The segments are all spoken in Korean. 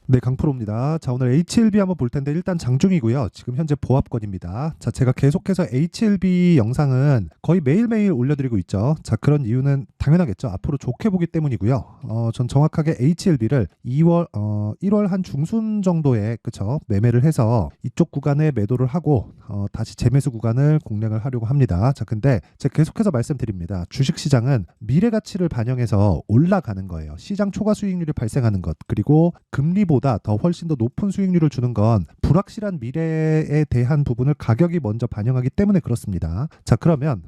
네, 강프로입니다. 자, 오늘 HLB 한번 볼 텐데 일단 장중이고요. 지금 현재 보합권입니다. 자, 제가 계속해서 HLB 영상은 거의 매일매일 올려드리고 있죠. 자, 그런 이유는 당연하겠죠. 앞으로 좋게 보기 때문이고요. 전 정확하게 HLB를 1월 한 중순 정도에 그쵸 매매를 해서 이쪽 구간에 매도를 하고 다시 재매수 구간을 공략을 하려고 합니다. 자, 근데 제가 계속해서 말씀드립니다. 주식시장은 미래 가치를 반영해서 올라가는 거예요. 시장 초과 수익률이 발생하는 것, 그리고 금리보다 더 훨씬 더 높은 수익률을 주는 건 불확실한 미래에 대한 부분을 가격이 먼저 반영하기 때문에 그렇습니다. 자, 그러면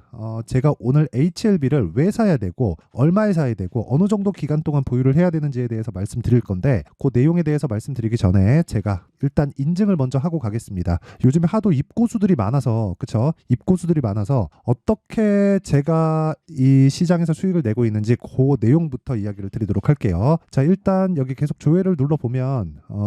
제가 오늘 HLB를 왜 사야 되고 얼마에 사야 되고 어느 정도 기간 동안 보유를 해야 되는지에 대해서 말씀드릴 건데, 그 내용에 대해서 말씀드리기 전에 제가 일단 인증을 먼저 하고 가겠습니다. 요즘에 하도 입고수들이 많아서, 그쵸? 입고수들이 많아서 어떻게 제가 이 시장에서 수익을 내고 있는지 그 내용부터 이야기를 드리도록 할게요. 자, 일단 여기 계속 조회를 눌러보면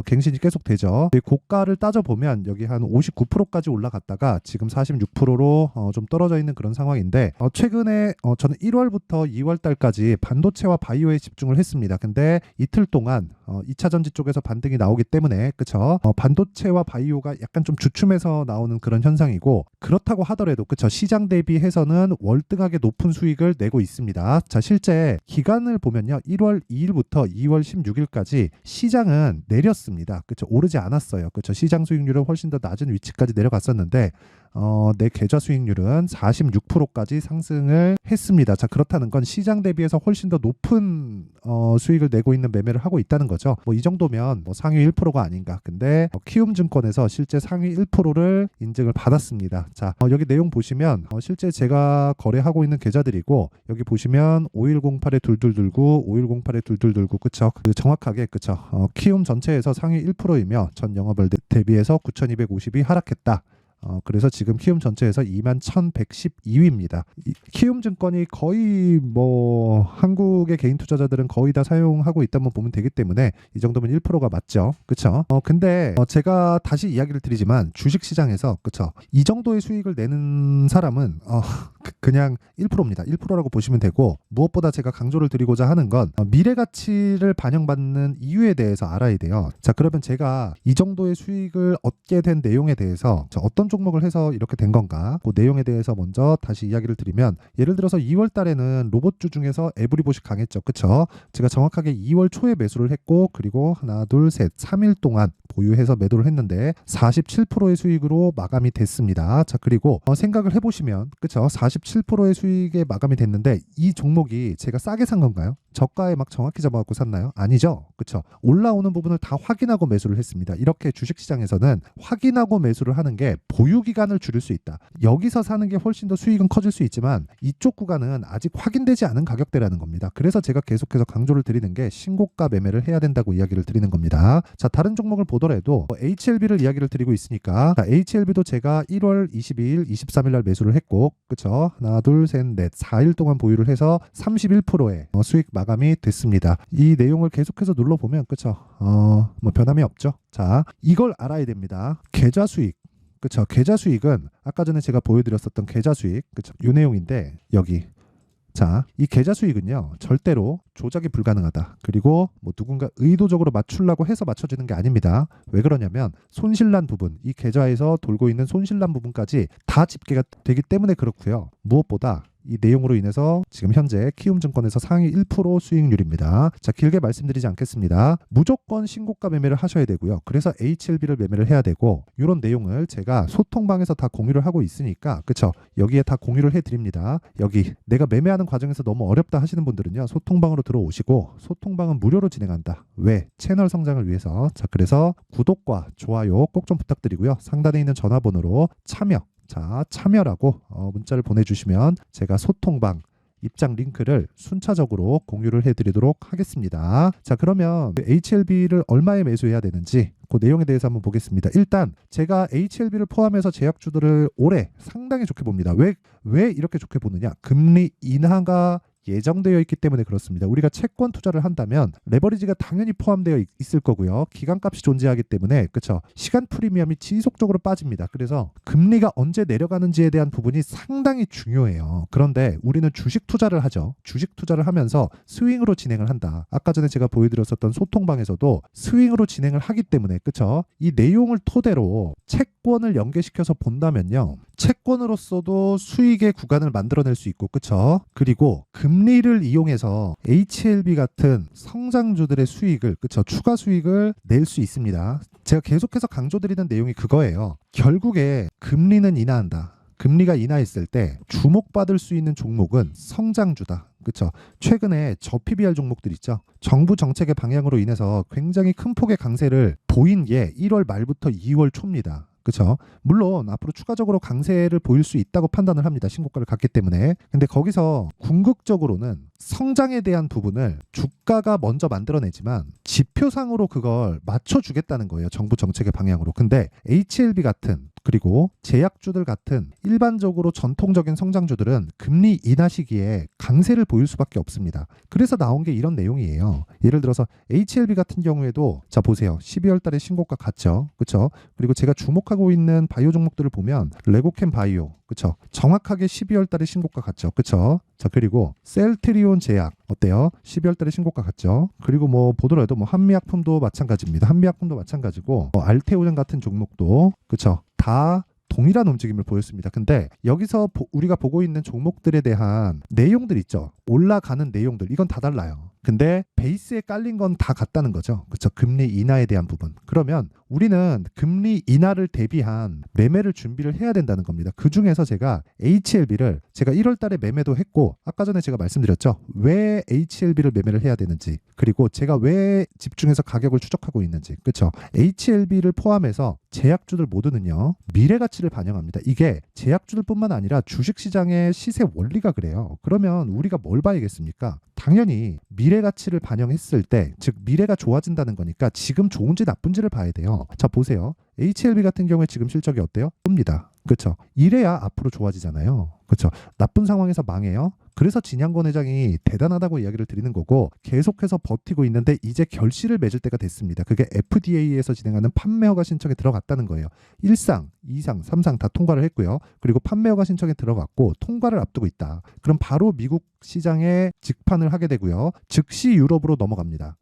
갱신이 계속 되죠. 고가를 따져보면 여기 한 59%까지 올라갔다가 지금 46%로 좀 떨어져 있는 그런 상황인데, 최근에 저는 1월부터 2월 달까지 반도체와 바이오에 집중을 했습니다. 근데 이틀 동안 2차 전지 쪽에서 반등이 나오기 때문에, 그쵸? 반도체와 바이오가 약간 좀 주춤해서 나오는 그런 현상이고, 그렇다고 하더라도 그쵸, 시장 대비해서는 월등하게 높은 수익을 내고 있습니다. 자, 실제 기간을 보면요, 1월 2일부터 2월 16일까지 시장은 내렸습니다. 그쵸, 오르지 않았어요. 그쵸, 시장 수익률은 훨씬 더 낮은 위치까지 내려갔었는데 내 계좌 수익률은 46%까지 상승을 했습니다. 자, 그렇다는 건 시장 대비해서 훨씬 더 높은 수익을 내고 있는 매매를 하고 있다는 거죠. 뭐 이 정도면 뭐 상위 1%가 아닌가. 근데 키움증권에서 실제 상위 1%를 인증을 받았습니다. 자, 여기 내용 보시면 실제 제가 거래하고 있는 계좌들이고, 여기 보시면 5108에 둘둘둘구, 5108에 둘둘둘구, 그쵸? 정확하게 그쵸? 키움 전체에서 상위 1%이며 전 영업을 대비해서 9250이 하락했다. 그래서 지금 키움 전체에서 21,112위입니다. 키움증권이 거의 뭐 한국의 개인 투자자들은 거의 다 사용하고 있다면 보면 되기 때문에 이 정도면 1%가 맞죠. 그쵸? 근데 제가 다시 이야기를 드리지만 주식시장에서 그쵸, 이 정도의 수익을 내는 사람은 그냥 1%입니다. 1%라고 보시면 되고, 무엇보다 제가 강조를 드리고자 하는 건 미래 가치를 반영받는 이유에 대해서 알아야 돼요. 자, 그러면 제가 이 정도의 수익을 얻게 된 내용에 대해서 어떤 종목을 해서 이렇게 된 건가, 그 내용에 대해서 먼저 다시 이야기를 드리면, 예를 들어서 2월 달에는 로봇주 중에서 에브리봇이 강했죠. 그쵸? 제가 정확하게 2월 초에 매수를 했고, 그리고 하나 둘 셋 3일 동안 보유해서 매도를 했는데 47%의 수익으로 마감이 됐습니다. 자, 그리고 생각을 해보시면 그쵸, 47%의 수익에 마감이 됐는데 이 종목이 제가 싸게 산 건가요? 저가에 막 정확히 잡아갖고 샀나요? 아니죠. 그쵸? 올라오는 부분을 다 확인하고 매수를 했습니다. 이렇게 주식시장에서는 확인하고 매수를 하는 게 보유기간을 줄일 수 있다. 여기서 사는 게 훨씬 더 수익은 커질 수 있지만 이쪽 구간은 아직 확인되지 않은 가격대라는 겁니다. 그래서 제가 계속해서 강조를 드리는 게 신고가 매매를 해야 된다고 이야기를 드리는 겁니다. 자, 다른 종목을 보더라도 HLB를 이야기를 드리고 있으니까, 자, HLB도 제가 1월 22일, 23일 날 매수를 했고, 그쵸? 하나, 둘, 셋, 넷, 4일 동안 보유를 해서 31%의 수익 마감이 됐습니다. 이 내용을 계속해서 눌러보면, 그쵸? 뭐 변함이 없죠. 자, 이걸 알아야 됩니다. 계좌 수익. 그쵸? 계좌 수익은 아까 전에 제가 보여드렸었던 계좌 수익, 그쵸? 이 내용인데, 여기. 자, 이 계좌 수익은요, 절대로 조작이 불가능하다. 그리고 뭐 누군가 의도적으로 맞추려고 해서 맞춰지는 게 아닙니다. 왜 그러냐면 손실난 부분, 이 계좌에서 돌고 있는 손실난 부분까지 다 집계가 되기 때문에 그렇고요. 무엇보다 이 내용으로 인해서 지금 현재 키움증권에서 상위 1% 수익률입니다. 자, 길게 말씀드리지 않겠습니다. 무조건 신고가 매매를 하셔야 되고요. 그래서 HLB를 매매를 해야 되고, 이런 내용을 제가 소통방에서 다 공유를 하고 있으니까, 그쵸? 여기에 다 공유를 해드립니다. 여기 내가 매매하는 과정에서 너무 어렵다 하시는 분들은요, 소통방으로 들어오시고, 소통방은 무료로 진행한다. 왜? 채널 성장을 위해서. 자, 그래서 구독과 좋아요 꼭 좀 부탁드리고요. 상단에 있는 전화번호로 참여라고 문자를 보내주시면 제가 소통방 입장 링크를 순차적으로 공유를 해드리도록 하겠습니다. 자, 그러면 HLB를 얼마에 매수해야 되는지 그 내용에 대해서 한번 보겠습니다. 일단 제가 HLB를 포함해서 제약주들을 올해 상당히 좋게 봅니다. 왜 이렇게 좋게 보느냐? 금리 인하가 예정되어 있기 때문에 그렇습니다. 우리가 채권 투자를 한다면 레버리지가 당연히 포함되어 있을 거고요. 기간값이 존재하기 때문에 그쵸? 시간 프리미엄이 지속적으로 빠집니다. 그래서 금리가 언제 내려가는지에 대한 부분이 상당히 중요해요. 그런데 우리는 주식 투자를 하죠. 주식 투자를 하면서 스윙으로 진행을 한다. 아까 전에 제가 보여드렸었던 소통방에서도 스윙으로 진행을 하기 때문에 그쵸? 이 내용을 토대로 채권을 연계시켜서 본다면요. 채권으로서도 수익의 구간을 만들어낼 수 있고 그쵸? 그리고 금리를 이용해서 HLB 같은 성장주들의 수익을 그쵸? 추가 수익을 낼 수 있습니다. 제가 계속해서 강조드리는 내용이 그거예요. 결국에 금리는 인하한다. 금리가 인하했을 때 주목받을 수 있는 종목은 성장주다. 그렇죠. 최근에 저PBR 종목들 있죠. 정부 정책의 방향으로 인해서 굉장히 큰 폭의 강세를 보인 게 1월 말부터 2월 초입니다. 그렇죠. 물론 앞으로 추가적으로 강세를 보일 수 있다고 판단을 합니다. 신고가를 갔기 때문에. 근데 거기서 궁극적으로는 성장에 대한 부분을 주가가 먼저 만들어내지만 지표상으로 그걸 맞춰주겠다는 거예요. 정부 정책의 방향으로. 근데 HLB 같은 그리고 제약주들 같은 일반적으로 전통적인 성장주들은 금리 인하 시기에 강세를 보일 수밖에 없습니다. 그래서 나온 게 이런 내용이에요. 예를 들어서 HLB 같은 경우에도 자 보세요. 12월 달에 신고가 갔죠. 그렇죠? 그리고 제가 주목하고 있는 바이오 종목들을 보면 레고캠 바이오 그렇죠? 정확하게 12월 달에 신고가 갔죠. 그렇죠? 자 그리고 셀트리온 제약 어때요? 12월 달에 신고가 갔죠. 그리고 뭐 보더라도 뭐 한미약품도 마찬가지입니다. 한미약품도 마찬가지고 알테오젠 같은 종목도 그렇죠? 다 동일한 움직임을 보였습니다. 근데 여기서 우리가 보고 있는 종목들에 대한 내용들 있죠. 올라가는 내용들 이건 다 달라요. 근데 베이스에 깔린 건 다 같다는 거죠. 그렇죠? 금리 인하에 대한 부분. 그러면 우리는 금리 인하를 대비한 매매를 준비를 해야 된다는 겁니다. 그 중에서 제가 HLB를 제가 1월 달에 매매도 했고 아까 전에 제가 말씀드렸죠. 왜 HLB를 매매를 해야 되는지 그리고 제가 왜 집중해서 가격을 추적하고 있는지 그렇죠? HLB를 포함해서 제약주들 모두는요. 미래 가치를 반영합니다. 이게 제약주들뿐만 아니라 주식시장의 시세 원리가 그래요. 그러면 우리가 뭘 봐야겠습니까? 당연히 미래 가치를 반영했을 때 즉 미래가 좋아진다는 거니까 지금 좋은지 나쁜지를 봐야 돼요. 자 보세요. HLB 같은 경우에 지금 실적이 어때요? 뜹니다. 그렇죠? 이래야 앞으로 좋아지잖아요. 그렇죠? 나쁜 상황에서 망해요. 그래서 진양권 회장이 대단하다고 이야기를 드리는 거고 계속해서 버티고 있는데 이제 결실을 맺을 때가 됐습니다. 그게 FDA에서 진행하는 판매 허가 신청에 들어갔다는 거예요. 1상, 2상, 3상 다 통과를 했고요. 그리고 판매 허가 신청에 들어갔고 통과를 앞두고 있다. 그럼 바로 미국 시장에 직판을 하게 되고요. 즉시 유럽으로 넘어갑니다.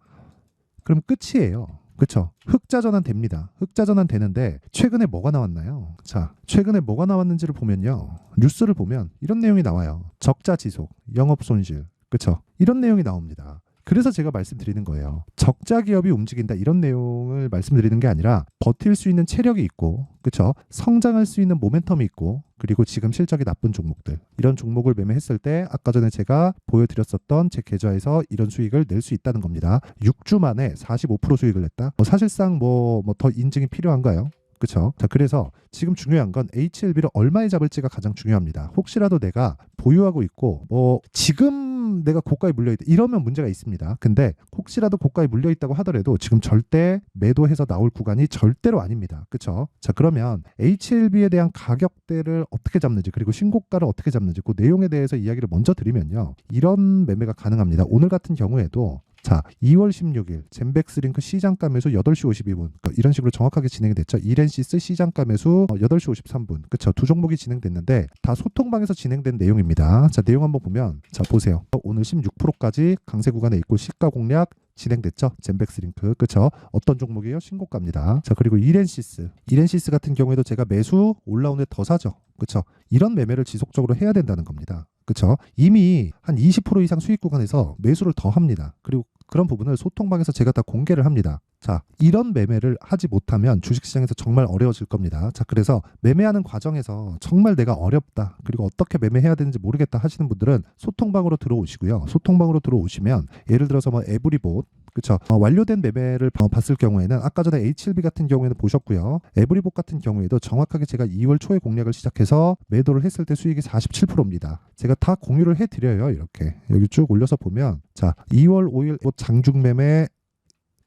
그럼 끝이에요. 그렇죠. 흑자 전환 됩니다. 흑자 전환 되는데 최근에 뭐가 나왔나요? 자, 최근에 뭐가 나왔는지를 보면요. 뉴스를 보면 이런 내용이 나와요. 적자 지속, 영업 손실. 그렇죠. 이런 내용이 나옵니다. 그래서 제가 말씀드리는 거예요. 적자 기업이 움직인다 이런 내용을 말씀드리는 게 아니라 버틸 수 있는 체력이 있고 그렇죠? 성장할 수 있는 모멘텀이 있고 그리고 지금 실적이 나쁜 종목들 이런 종목을 매매했을 때 아까 전에 제가 보여드렸었던 제 계좌에서 이런 수익을 낼 수 있다는 겁니다. 6주 만에 45% 수익을 냈다. 사실상 뭐 더 인증이 필요한가요? 그렇죠. 자, 그래서 지금 중요한 건 HLB를 얼마에 잡을지가 가장 중요합니다. 혹시라도 내가 보유하고 있고 지금 내가 고가에 물려있다 이러면 문제가 있습니다. 근데 혹시라도 고가에 물려있다고 하더라도 지금 절대 매도해서 나올 구간이 절대로 아닙니다. 그렇죠. 자, 그러면 HLB에 대한 가격대를 어떻게 잡는지 그리고 신고가를 어떻게 잡는지 그 내용에 대해서 이야기를 먼저 드리면요. 이런 매매가 가능합니다. 오늘 같은 경우에도 자, 2월 16일 젠백스 링크 시장가 매수 8시 52분 이런 식으로 정확하게 진행이 됐죠. 이렌시스 시장가 매수 8시 53분 그쵸. 두 종목이 진행됐는데 다 소통방에서 진행된 내용입니다. 자, 내용 한번 보면 자 보세요. 오늘 16%까지 강세 구간에 있고 시가 공략 진행됐죠. 젠백스 링크 그쵸. 어떤 종목이에요? 신고가입니다. 자, 그리고 이렌시스 같은 경우에도 제가 매수 올라오는데 더 사죠. 그쵸. 이런 매매를 지속적으로 해야 된다는 겁니다. 그렇죠? 이미 한 20% 이상 수익 구간에서 매수를 더 합니다. 그리고 그런 부분을 소통방에서 제가 다 공개를 합니다. 자, 이런 매매를 하지 못하면 주식시장에서 정말 어려워질 겁니다. 자, 그래서 매매하는 과정에서 정말 내가 어렵다. 그리고 어떻게 매매해야 되는지 모르겠다 하시는 분들은 소통방으로 들어오시고요. 소통방으로 들어오시면 예를 들어서 에브리봇 그렇죠. 완료된 매매를 봤을 경우에는 아까 전에 HLB 같은 경우에는 보셨고요. 에브리봇 같은 경우에도 정확하게 제가 2월 초에 공략을 시작해서 매도를 했을 때 수익이 47%입니다. 제가 다 공유를 해드려요. 이렇게 여기 쭉 올려서 보면 자 2월 5일 장중 매매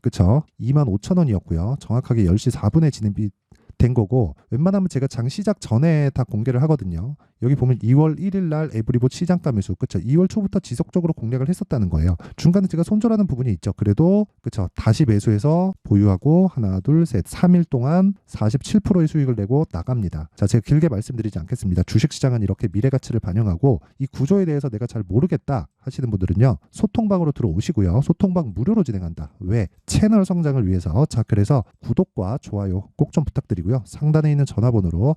그쵸 25,000원이었고요. 정확하게 10시 4분에 진행이 된 거고, 웬만하면 제가 장 시작 전에 다 공개를 하거든요. 여기 보면 2월 1일 날 에브리봇 시장가 매수, 그쵸? 2월 초부터 지속적으로 공략을 했었다는 거예요. 중간에 제가 손절하는 부분이 있죠. 그래도 그쵸? 다시 매수해서 보유하고 하나, 둘, 셋, 3일 동안 47%의 수익을 내고 나갑니다. 자, 제가 길게 말씀드리지 않겠습니다. 주식시장은 이렇게 미래가치를 반영하고, 이 구조에 대해서 내가 잘 모르겠다 하시는 분들은요, 소통방으로 들어오시고요. 소통방 무료로 진행한다. 왜? 채널 성장을 위해서. 자, 그래서 구독과 좋아요 꼭 좀 부탁드리고요. 상단에 있는 전화번호로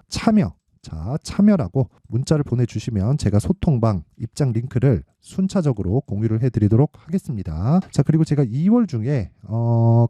참여라고 문자를 보내주시면 제가 소통방 입장 링크를 순차적으로 공유를 해드리도록 하겠습니다. 자, 그리고 제가 2월 중에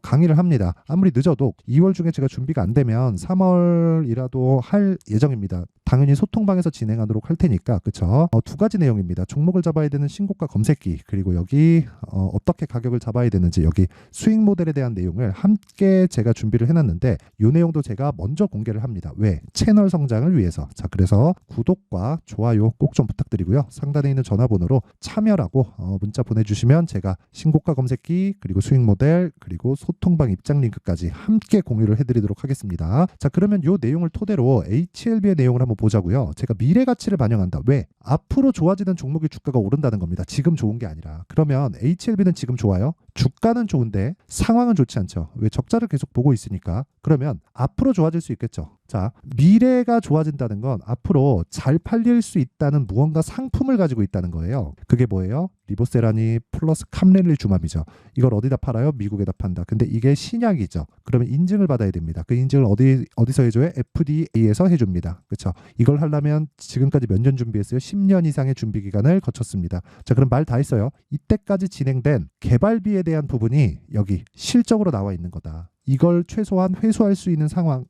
강의를 합니다. 아무리 늦어도 2월 중에 제가 준비가 안 되면 3월이라도 할 예정입니다. 당연히 소통방에서 진행하도록 할 테니까, 그쵸? 두 가지 내용입니다. 종목을 잡아야 되는 신고가 검색기, 그리고 여기 어떻게 가격을 잡아야 되는지, 여기 수익 모델에 대한 내용을 함께 제가 준비를 해놨는데, 이 내용도 제가 먼저 공개를 합니다. 왜? 채널 성장을 위해서. 자, 그래서 구독과 좋아요 꼭 좀 부탁드리고요. 상단에 있는 전화번호로 참여라고 문자 보내주시면 제가 신고가 검색기, 그리고 수익 모델, 그리고 소통방 입장 링크까지 함께 공유를 해드리도록 하겠습니다. 자, 그러면 이 내용을 토대로 HLB의 내용을 한번 보자고요. 제가 미래 가치를 반영한다. 왜? 앞으로 좋아지는 종목의 주가가 오른다는 겁니다. 지금 좋은 게 아니라. 그러면 HLB는 지금 좋아요? 주가는 좋은데 상황은 좋지 않죠. 왜? 적자를 계속 보고 있으니까. 그러면 앞으로 좋아질 수 있겠죠. 자, 미래가 좋아진다는 건 앞으로 잘 팔릴 수 있다는 무언가 상품을 가지고 있다는 거예요. 그게 뭐예요? 리보세라니 플러스 캄렐리주맘이죠. 이걸 어디다 팔아요? 미국에다 판다. 근데 이게 신약이죠. 그러면 인증을 받아야 됩니다. 그 인증을 어디서 해줘요? FDA에서 해줍니다. 그렇죠? 이걸 하려면 지금까지 몇 년 준비했어요? 10년 이상의 준비 기간을 거쳤습니다. 자, 그럼 말 다 했어요. 이때까지 진행된 개발비에 대한 부분이 여기 실적으로 나와 있는 거다. 이걸 최소한 회수할 수 있는 상황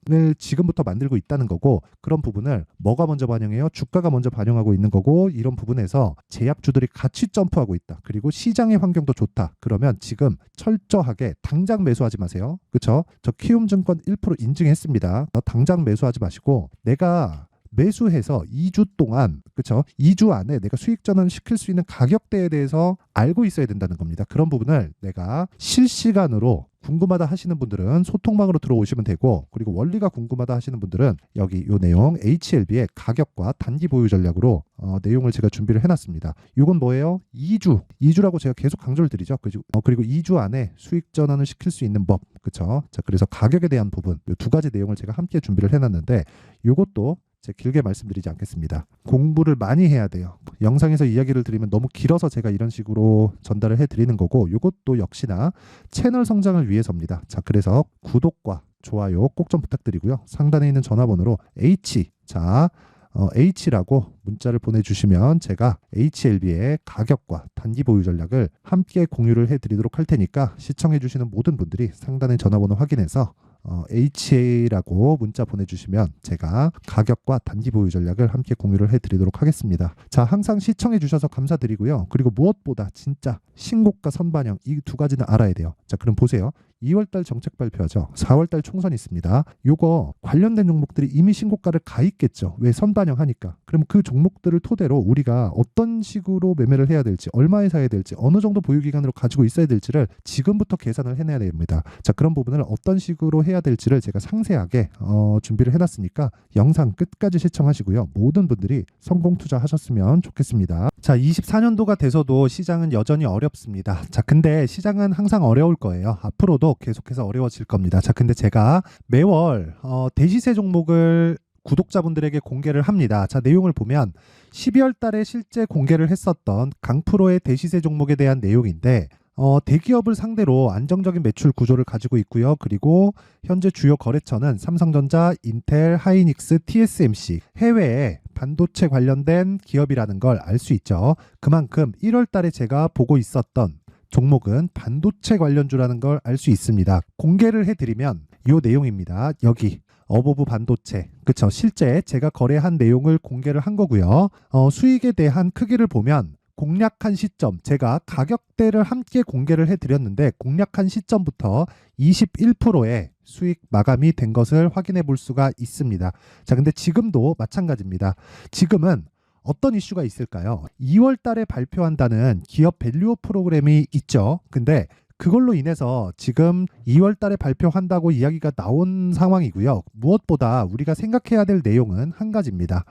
을 지금부터 만들고 있다는 거고, 그런 부분을 뭐가 먼저 반영해요? 주가가 먼저 반영하고 있는 거고, 이런 부분에서 제약주들이 같이 점프하고 있다. 그리고 시장의 환경도 좋다. 그러면 지금 철저하게 당장 매수하지 마세요. 그쵸? 저 키움증권 1% 인증했습니다. 당장 매수하지 마시고, 내가 매수해서 2주 동안, 그쵸? 2주 안에 내가 수익 전환 시킬 수 있는 가격대에 대해서 알고 있어야 된다는 겁니다. 그런 부분을 내가 실시간으로 궁금하다 하시는 분들은 소통방으로 들어오시면 되고, 그리고 원리가 궁금하다 하시는 분들은 여기 요 내용 HLB의 가격과 단기 보유 전략으로 내용을 제가 준비를 해놨습니다. 이건 뭐예요? 2주라고 제가 계속 강조를 드리죠. 그리고 2주 안에 수익 전환을 시킬 수 있는 법, 그쵸? 자, 그래서 가격에 대한 부분, 이 두 가지 내용을 제가 함께 준비를 해놨는데, 이것도 제가 길게 말씀드리지 않겠습니다. 공부를 많이 해야 돼요. 영상에서 이야기를 드리면 너무 길어서 제가 이런 식으로 전달을 해드리는 거고, 이것도 역시나 채널 성장을 위해서입니다. 자, 그래서 구독과 좋아요 꼭 좀 부탁드리고요. 상단에 있는 전화번호로 H라고 문자를 보내주시면 제가 HLB의 가격과 단기 보유 전략을 함께 공유를 해드리도록 할 테니까, 시청해주시는 모든 분들이 상단의 전화번호 확인해서 HA라고 문자 보내주시면 제가 가격과 단기 보유 전략을 함께 공유를 해드리도록 하겠습니다. 자, 항상 시청해주셔서 감사드리고요. 그리고 무엇보다 진짜 신고가 선반영, 이 두 가지는 알아야 돼요. 자, 그럼 보세요. 2월달 정책 발표하죠. 4월달 총선이 있습니다. 요거 관련된 종목들이 이미 신고가를 가 있겠죠. 왜? 선반영하니까. 그럼 그 종목들을 토대로 우리가 어떤 식으로 매매를 해야 될지, 얼마에 사야 될지, 어느 정도 보유기간으로 가지고 있어야 될지를 지금부터 계산을 해내야 됩니다. 자, 그런 부분을 어떤 식으로 해야 될지를 제가 상세하게 준비를 해놨으니까 영상 끝까지 시청하시고요. 모든 분들이 성공 투자하셨으면 좋겠습니다. 자, 24년도가 돼서도 시장은 여전히 어렵습니다. 자, 근데 시장은 항상 어려울 거예요. 앞으로도 계속해서 어려워질 겁니다. 자, 근데 제가 매월 대시세 종목을 구독자분들에게 공개를 합니다. 자, 내용을 보면 12월 달에 실제 공개를 했었던 강프로의 대시세 종목에 대한 내용인데, 대기업을 상대로 안정적인 매출 구조를 가지고 있고요. 그리고 현재 주요 거래처는 삼성전자, 인텔, 하이닉스, TSMC, 해외에 반도체 관련된 기업이라는 걸 알 수 있죠. 그만큼 1월 달에 제가 보고 있었던 종목은 반도체 관련주라는 걸 알 수 있습니다. 공개를 해드리면 이 내용입니다. 여기 어보브 반도체, 그쵸? 실제 제가 거래한 내용을 공개를 한 거고요. 수익에 대한 크기를 보면 공략한 시점, 제가 가격대를 함께 공개를 해드렸는데 공략한 시점부터 21%의 수익 마감이 된 것을 확인해 볼 수가 있습니다. 자, 근데 지금도 마찬가지입니다. 지금은 어떤 이슈가 있을까요? 2월 달에 발표한다는 기업 밸류업 프로그램이 있죠. 근데 그걸로 인해서 지금 2월 달에 발표한다고 이야기가 나온 상황이고요. 무엇보다 우리가 생각해야 될 내용은 한 가지입니다.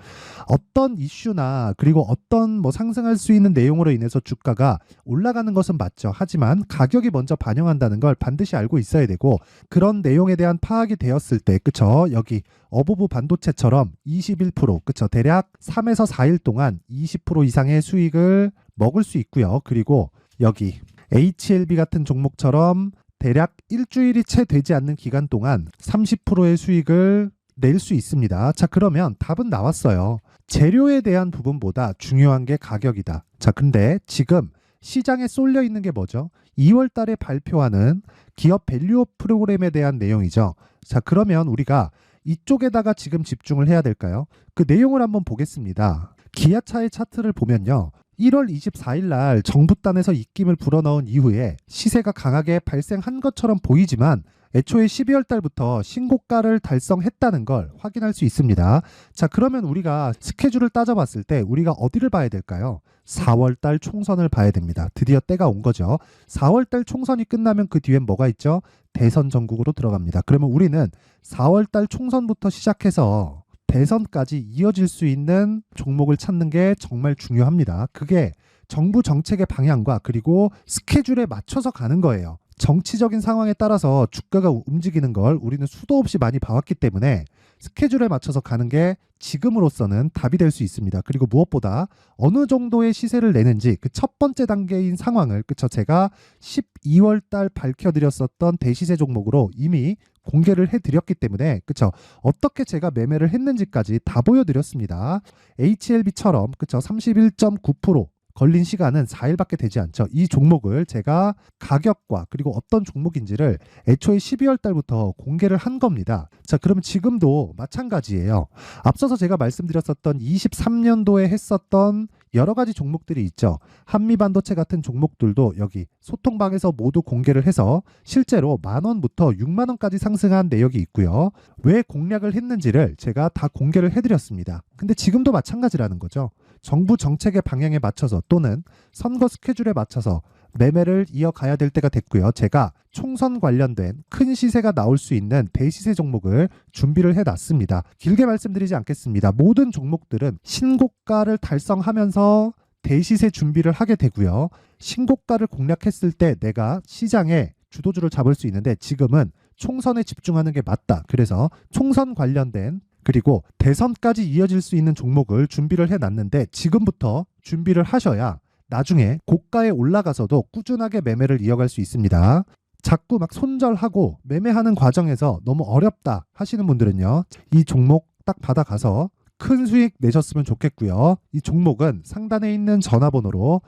어떤 이슈나 그리고 어떤 뭐 상승할 수 있는 내용으로 인해서 주가가 올라가는 것은 맞죠. 하지만 가격이 먼저 반영한다는 걸 반드시 알고 있어야 되고, 그런 내용에 대한 파악이 되었을 때, 그쵸? 여기 어부부 반도체처럼 21%, 그쵸? 대략 3에서 4일 동안 20% 이상의 수익을 먹을 수 있고요. 그리고 여기 HLB 같은 종목처럼 대략 일주일이 채 되지 않는 기간 동안 30%의 수익을 낼 수 있습니다. 자, 그러면 답은 나왔어요. 재료에 대한 부분보다 중요한 게 가격이다. 자, 근데 지금 시장에 쏠려 있는 게 뭐죠? 2월 달에 발표하는 기업 밸류업 프로그램에 대한 내용이죠. 자, 그러면 우리가 이쪽에다가 지금 집중을 해야 될까요? 그 내용을 한번 보겠습니다. 기아차의 차트를 보면요. 1월 24일 날 정부단에서 입김을 불어넣은 이후에 시세가 강하게 발생한 것처럼 보이지만 애초에 12월 달부터 신고가를 달성했다는 걸 확인할 수 있습니다. 자, 그러면 우리가 스케줄을 따져봤을 때 우리가 어디를 봐야 될까요? 4월 달 총선을 봐야 됩니다. 드디어 때가 온 거죠. 4월 달 총선이 끝나면 그 뒤엔 뭐가 있죠? 대선 전국으로 들어갑니다. 그러면 우리는 4월 달 총선부터 시작해서 대선까지 이어질 수 있는 종목을 찾는 게 정말 중요합니다. 그게 정부 정책의 방향과 그리고 스케줄에 맞춰서 가는 거예요. 정치적인 상황에 따라서 주가가 움직이는 걸 우리는 수도 없이 많이 봐왔기 때문에 스케줄에 맞춰서 가는 게 지금으로서는 답이 될 수 있습니다. 그리고 무엇보다 어느 정도의 시세를 내는지 그 첫 번째 단계인 상황을, 그쵸? 제가 12월 달 밝혀드렸었던 대시세 종목으로 이미 공개를 해드렸기 때문에, 그쵸? 어떻게 제가 매매를 했는지까지 다 보여드렸습니다. HLB처럼, 그쵸? 31.9% 걸린 시간은 4일밖에 되지 않죠. 이 종목을 제가 가격과 그리고 어떤 종목인지를 애초에 12월 달부터 공개를 한 겁니다. 자, 그러면 지금도 마찬가지예요. 앞서서 제가 말씀드렸었던 23년도에 했었던 여러 가지 종목들이 있죠. 한미반도체 같은 종목들도 여기 소통방에서 모두 공개를 해서 실제로 10,000원부터 60,000원까지 상승한 내역이 있고요. 왜 공략을 했는지를 제가 다 공개를 해드렸습니다. 근데 지금도 마찬가지라는 거죠. 정부 정책의 방향에 맞춰서 또는 선거 스케줄에 맞춰서 매매를 이어가야 될 때가 됐고요. 제가 총선 관련된 큰 시세가 나올 수 있는 대시세 종목을 준비를 해놨습니다. 길게 말씀드리지 않겠습니다. 모든 종목들은 신고가를 달성하면서 대시세 준비를 하게 되고요. 신고가를 공략했을 때 내가 시장에 주도주를 잡을 수 있는데 지금은 총선에 집중하는 게 맞다. 그래서 총선 관련된 그리고 대선까지 이어질 수 있는 종목을 준비를 해놨는데 지금부터 준비를 하셔야 나중에 고가에 올라가서도 꾸준하게 매매를 이어갈 수 있습니다. 자꾸 막 손절하고 매매하는 과정에서 너무 어렵다 하시는 분들은요. 이 종목 딱 받아가서 큰 수익 내셨으면 좋겠고요. 이 종목은 상단에 있는 전화번호로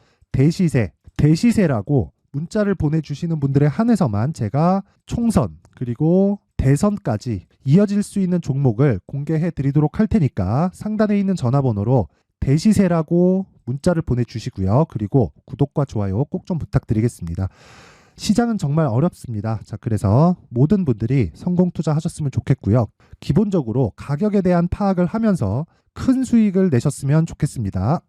대시세라고 문자를 보내주시는 분들에 한해서만 제가 총선 그리고 대선까지 이어질 수 있는 종목을 공개해 드리도록 할 테니까 상단에 있는 전화번호로 대시세라고 문자를 보내주시고요. 그리고 구독과 좋아요 꼭 좀 부탁드리겠습니다. 시장은 정말 어렵습니다. 자, 그래서 모든 분들이 성공 투자하셨으면 좋겠고요. 기본적으로 가격에 대한 파악을 하면서 큰 수익을 내셨으면 좋겠습니다.